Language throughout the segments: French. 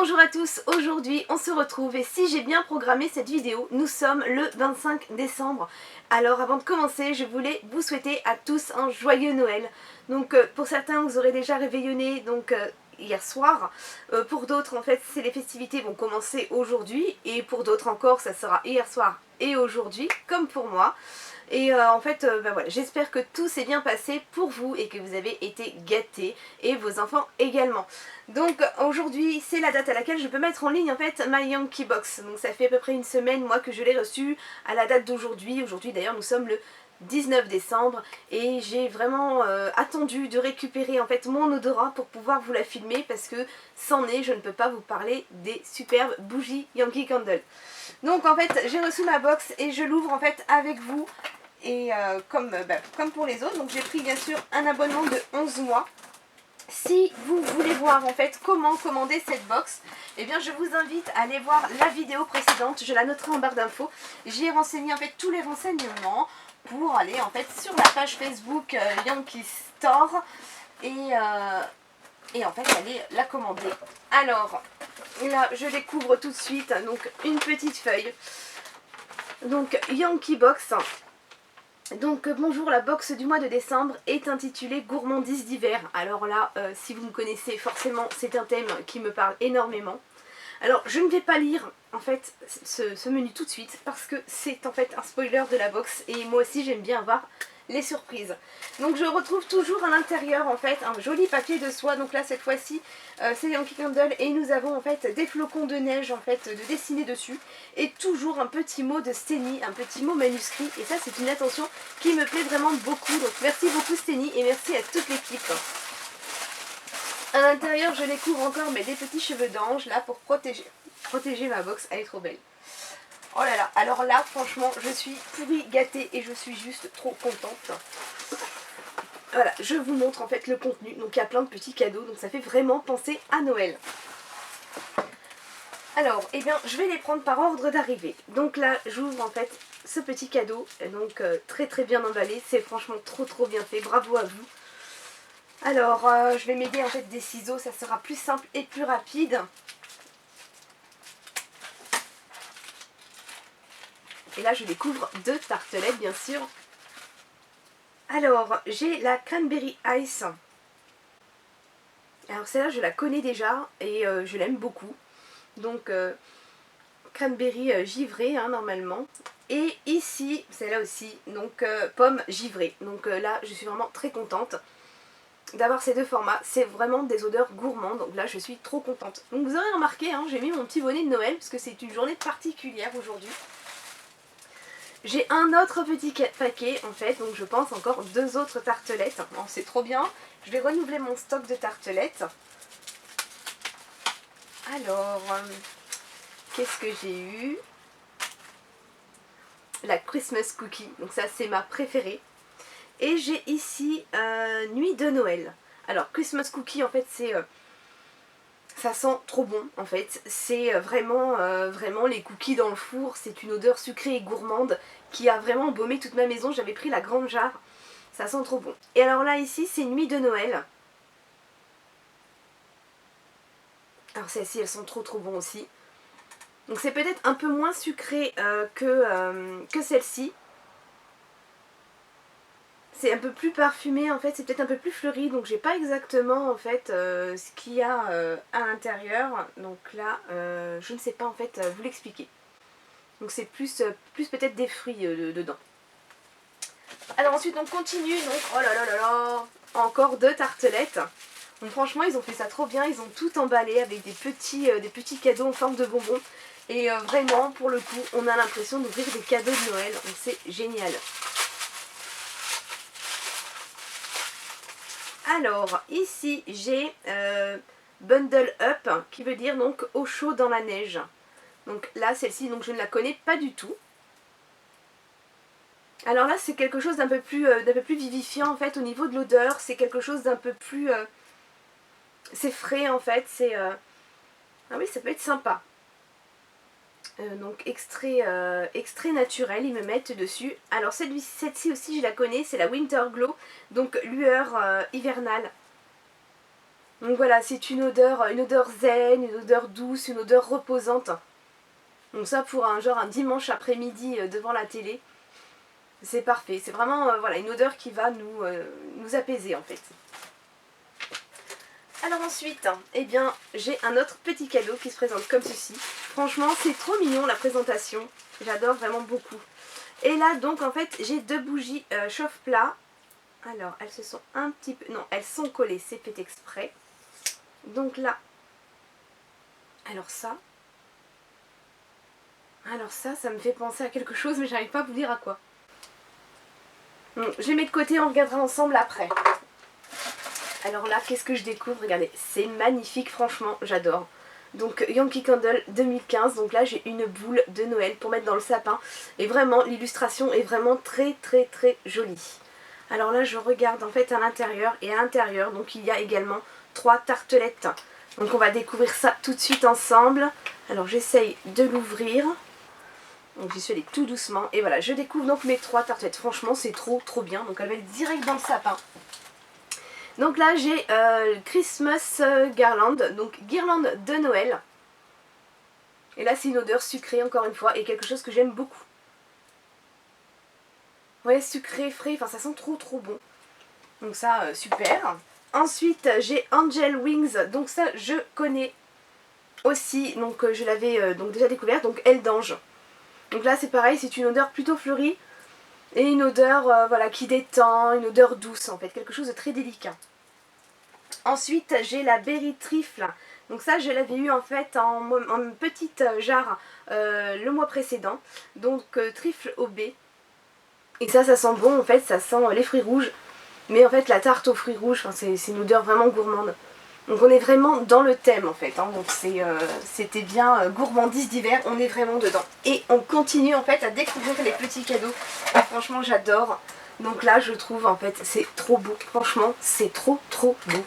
Bonjour à tous, aujourd'hui on se retrouve et si j'ai bien programmé cette vidéo, nous sommes le 25 décembre. Alors avant de commencer, je voulais vous souhaiter à tous un joyeux Noël. Donc pour certains vous aurez déjà réveillonné hier soir, pour d'autres en fait les festivités vont commencer aujourd'hui et pour d'autres encore ça sera hier soir et aujourd'hui comme pour moi. Et voilà, j'espère que tout s'est bien passé pour vous et que vous avez été gâtés et vos enfants également. Donc aujourd'hui c'est la date à laquelle je peux mettre en ligne en fait ma Yankee Box. Donc ça fait à peu près une semaine moi que je l'ai reçue à la date d'aujourd'hui. Aujourd'hui d'ailleurs nous sommes le 19 décembre et j'ai vraiment attendu de récupérer en fait mon odorat pour pouvoir vous la filmer parce que sans nez je ne peux pas vous parler des superbes bougies Yankee Candle. Donc en fait j'ai reçu ma box et je l'ouvre en fait avec vous et comme pour les autres. Donc j'ai pris bien sûr un abonnement de 11 mois. Si vous voulez voir en fait comment commander cette box, eh bien je vous invite à aller voir la vidéo précédente, je la noterai en barre d'infos. J'y ai renseigné en fait tous les renseignements pour aller en fait sur la page Facebook Yankee Store et en fait aller la commander. Alors là je découvre tout de suite donc une petite feuille. Donc Yankee Box. Donc bonjour, la box du mois de décembre est intitulée Gourmandise d'hiver. Alors là, si vous me connaissez, forcément c'est un thème qui me parle énormément. Alors je ne vais pas lire en fait ce menu tout de suite parce que c'est en fait un spoiler de la box et moi aussi j'aime bien avoir les surprises. Donc je retrouve toujours à l'intérieur en fait un joli papier de soie. Donc là cette fois-ci c'est Yankee Candle et nous avons en fait des flocons de neige en fait de dessiner dessus et toujours un petit mot de Steny, un petit mot manuscrit et ça c'est une attention qui me plaît vraiment beaucoup. Donc merci beaucoup Steny et merci à toute l'équipe. À l'intérieur je découvre encore des petits cheveux d'ange là pour protéger ma box, elle est trop belle. Oh là là, alors là franchement je suis pourrie gâtée et je suis juste trop contente. Voilà, je vous montre en fait le contenu, donc il y a plein de petits cadeaux, donc ça fait vraiment penser à Noël. Alors, eh bien je vais les prendre par ordre d'arrivée. Donc là j'ouvre en fait ce petit cadeau, donc très très bien emballé, c'est franchement trop bien fait, bravo à vous. Alors je vais m'aider en fait des ciseaux, ça sera plus simple et plus rapide. Et là je découvre deux tartelettes bien sûr. Alors j'ai la Cranberry Ice. Alors celle-là je la connais déjà et je l'aime beaucoup. Donc cranberry givrée normalement. Et ici celle-là aussi, donc pomme givrée. Donc là je suis vraiment très contente d'avoir ces deux formats. C'est vraiment des odeurs gourmandes. Donc là je suis trop contente. Donc vous aurez remarqué, j'ai mis mon petit bonnet de Noël parce que c'est une journée particulière aujourd'hui. J'ai un autre petit paquet en fait, donc je pense encore deux autres tartelettes. Bon, c'est trop bien. Je vais renouveler mon stock de tartelettes. Alors, qu'est-ce que j'ai eu? La Christmas Cookie, donc ça c'est ma préférée. Et j'ai ici Nuit de Noël. Alors Christmas Cookie en fait c'est... ça sent trop bon en fait, c'est vraiment les cookies dans le four, c'est une odeur sucrée et gourmande qui a vraiment embaumé toute ma maison, j'avais pris la grande jarre, ça sent trop bon. Et alors là ici c'est Nuit de Noël. Alors celles-ci elles sont trop bon aussi. Donc c'est peut-être un peu moins sucré que celle-ci. C'est un peu plus parfumé en fait, c'est peut-être un peu plus fleuri, donc j'ai pas exactement en fait ce qu'il y a à l'intérieur. Donc là, je ne sais pas en fait vous l'expliquer. Donc c'est plus peut-être des fruits dedans. Alors ensuite on continue, donc oh là là là là, encore deux tartelettes. Donc franchement ils ont fait ça trop bien, ils ont tout emballé avec des petits cadeaux en forme de bonbons. Et vraiment pour le coup on a l'impression d'ouvrir des cadeaux de Noël, donc c'est génial. Alors ici j'ai Bundle Up qui veut dire donc au chaud dans la neige. Donc là celle-ci donc je ne la connais pas du tout. Alors là c'est quelque chose d'un peu plus vivifiant en fait au niveau de l'odeur. C'est quelque chose d'un peu plus... c'est frais en fait. C'est ah oui ça peut être sympa. Donc extrait naturel ils me mettent dessus. Alors celle-ci aussi je la connais, c'est la Winter Glow. Donc lueur hivernale. Donc voilà, c'est une odeur zen, une odeur douce, une odeur reposante. Donc ça pour un dimanche après-midi devant la télé, c'est parfait. C'est vraiment voilà, une odeur qui va nous apaiser en fait. Alors ensuite, eh bien, j'ai un autre petit cadeau qui se présente comme ceci. Franchement, c'est trop mignon la présentation. J'adore vraiment beaucoup. Et là, donc, en fait, j'ai deux bougies chauffe-plat. Alors, elles se sont un petit peu... Non, elles sont collées, c'est fait exprès. Donc là... Alors ça, ça me fait penser à quelque chose, mais j'arrive pas à vous dire à quoi. Donc, je les mets de côté, on regardera ensemble après. Alors là, qu'est-ce que je découvre? Regardez, c'est magnifique, franchement, j'adore. Donc Yankee Candle 2015, donc là j'ai une boule de Noël pour mettre dans le sapin. Et vraiment, l'illustration est vraiment très très très jolie. Alors là, je regarde en fait à l'intérieur, et à l'intérieur, donc il y a également 3 tartelettes. Donc on va découvrir ça tout de suite ensemble. Alors j'essaye de l'ouvrir. Donc j'y suis allée tout doucement. Et voilà, je découvre donc mes 3 tartelettes. Franchement, c'est trop trop bien. Donc elle va être direct dans le sapin. Donc là j'ai Christmas Garland, donc guirlande de Noël. Et là c'est une odeur sucrée encore une fois et quelque chose que j'aime beaucoup. Ouais, sucré, frais, enfin ça sent trop trop bon. Donc ça super. Ensuite j'ai Angel Wings, donc ça je connais aussi, donc je l'avais déjà découvert, donc aile d'ange. Donc là c'est pareil, c'est une odeur plutôt fleurie et une odeur voilà, qui détend, une odeur douce en fait, quelque chose de très délicat. Ensuite j'ai la Berry Trifle, donc ça je l'avais eu en fait en petite jarre le mois précédent, donc trifle au B. Et ça sent bon en fait, ça sent les fruits rouges, mais en fait la tarte aux fruits rouges, enfin, c'est une odeur vraiment gourmande. Donc on est vraiment dans le thème en fait, hein. Donc c'était bien gourmandise d'hiver, on est vraiment dedans. Et on continue en fait à découvrir les petits cadeaux, et franchement j'adore. Donc là je trouve en fait c'est trop beau, franchement c'est trop trop beau.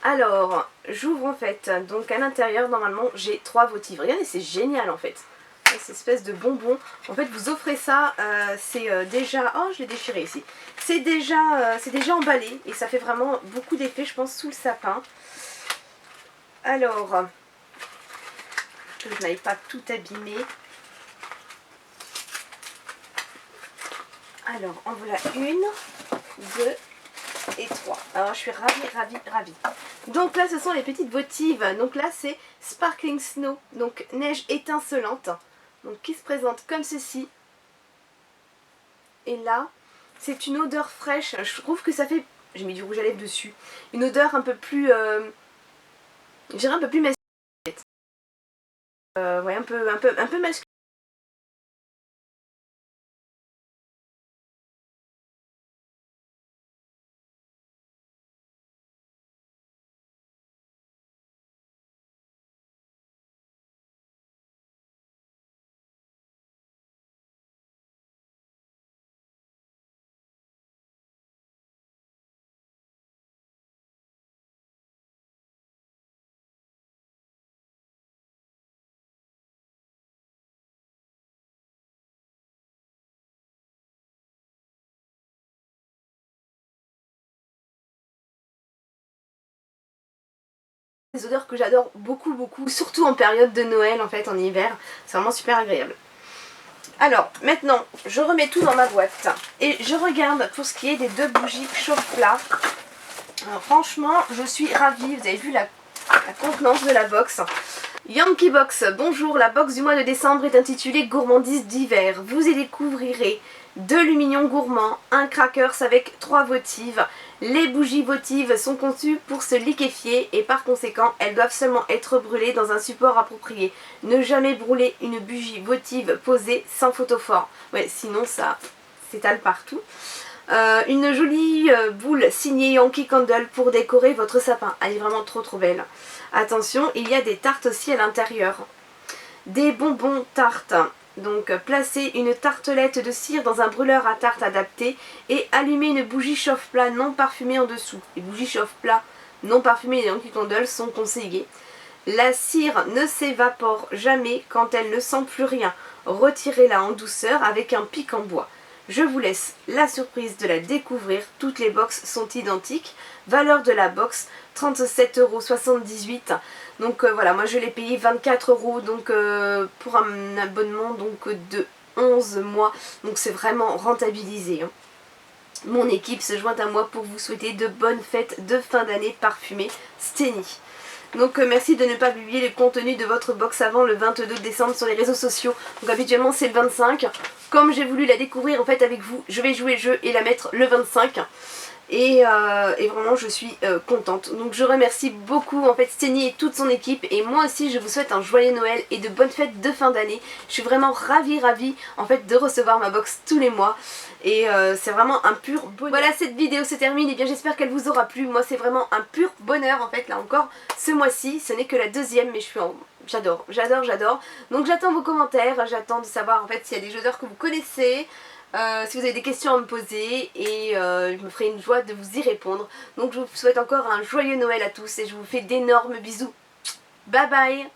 Alors j'ouvre en fait, donc à l'intérieur normalement j'ai 3 votives, regardez c'est génial en fait. Cette espèce de bonbon, en fait vous offrez ça, c'est déjà, oh je l'ai déchiré ici, c'est déjà emballé et ça fait vraiment beaucoup d'effet je pense sous le sapin. Alors, que je n'aille pas tout abîmer. Alors en voilà 1, 2 et 3. Alors je suis ravie. Donc là ce sont les petites votives, donc là c'est Sparkling Snow, donc neige étincelante. Donc qui se présente comme ceci. Et là, c'est une odeur fraîche. Je trouve que ça fait... J'ai mis du rouge à lèvres dessus. Une odeur un peu plus... je dirais un peu plus masculine. Ouais, un peu masculine. Des odeurs que j'adore beaucoup, surtout en période de Noël en fait, en hiver. C'est vraiment super agréable. Alors, maintenant, je remets tout dans ma boîte. Et je regarde pour ce qui est des 2 bougies chauffe-plat. Alors franchement, je suis ravie. Vous avez vu la contenance de la box. Yankee Box, bonjour, la box du mois de décembre est intitulée Gourmandise d'hiver. Vous y découvrirez 2 lumignons gourmands, un crackers avec 3 votives. Les bougies votives sont conçues pour se liquéfier et par conséquent, elles doivent seulement être brûlées dans un support approprié. Ne jamais brûler une bougie votive posée sans photophore. Ouais, sinon ça s'étale partout. Une jolie boule signée Yankee Candle pour décorer votre sapin. Elle est vraiment trop trop belle. Attention, il y a des tartes aussi à l'intérieur. Des bonbons tartes. Donc placez une tartelette de cire dans un brûleur à tarte adapté et allumez une bougie chauffe-plat non parfumée en dessous. Les bougies chauffe-plat non parfumées et Yankee Candle sont conseillées. La cire ne s'évapore jamais quand elle ne sent plus rien. Retirez-la en douceur avec un pic en bois. Je vous laisse la surprise de la découvrir. Toutes les box sont identiques. Valeur de la box 37,78 €. Donc voilà, moi je l'ai payé 24 € donc pour un abonnement donc de 11 mois. Donc c'est vraiment rentabilisé, hein. Mon équipe se joint à moi pour vous souhaiter de bonnes fêtes de fin d'année parfumées Steny. Donc merci de ne pas publier le contenu de votre box avant le 22 décembre sur les réseaux sociaux. Donc habituellement c'est le 25. Comme j'ai voulu la découvrir en fait avec vous, je vais jouer le jeu et la mettre le 25. Et vraiment je suis contente. Donc je remercie beaucoup en fait Steny et toute son équipe. Et moi aussi je vous souhaite un joyeux Noël et de bonnes fêtes de fin d'année. Je suis vraiment ravie en fait de recevoir ma box tous les mois. Et c'est vraiment un pur bonheur. Voilà, cette vidéo se termine. Et bien j'espère qu'elle vous aura plu. Moi c'est vraiment un pur bonheur en fait là encore ce mois-ci. Ce n'est que la deuxième mais je suis en... J'adore. Donc j'attends vos commentaires. J'attends de savoir en fait s'il y a des joueurs que vous connaissez. Si vous avez des questions à me poser et je me ferai une joie de vous y répondre. Donc je vous souhaite encore un joyeux Noël à tous et je vous fais d'énormes bisous. Bye bye.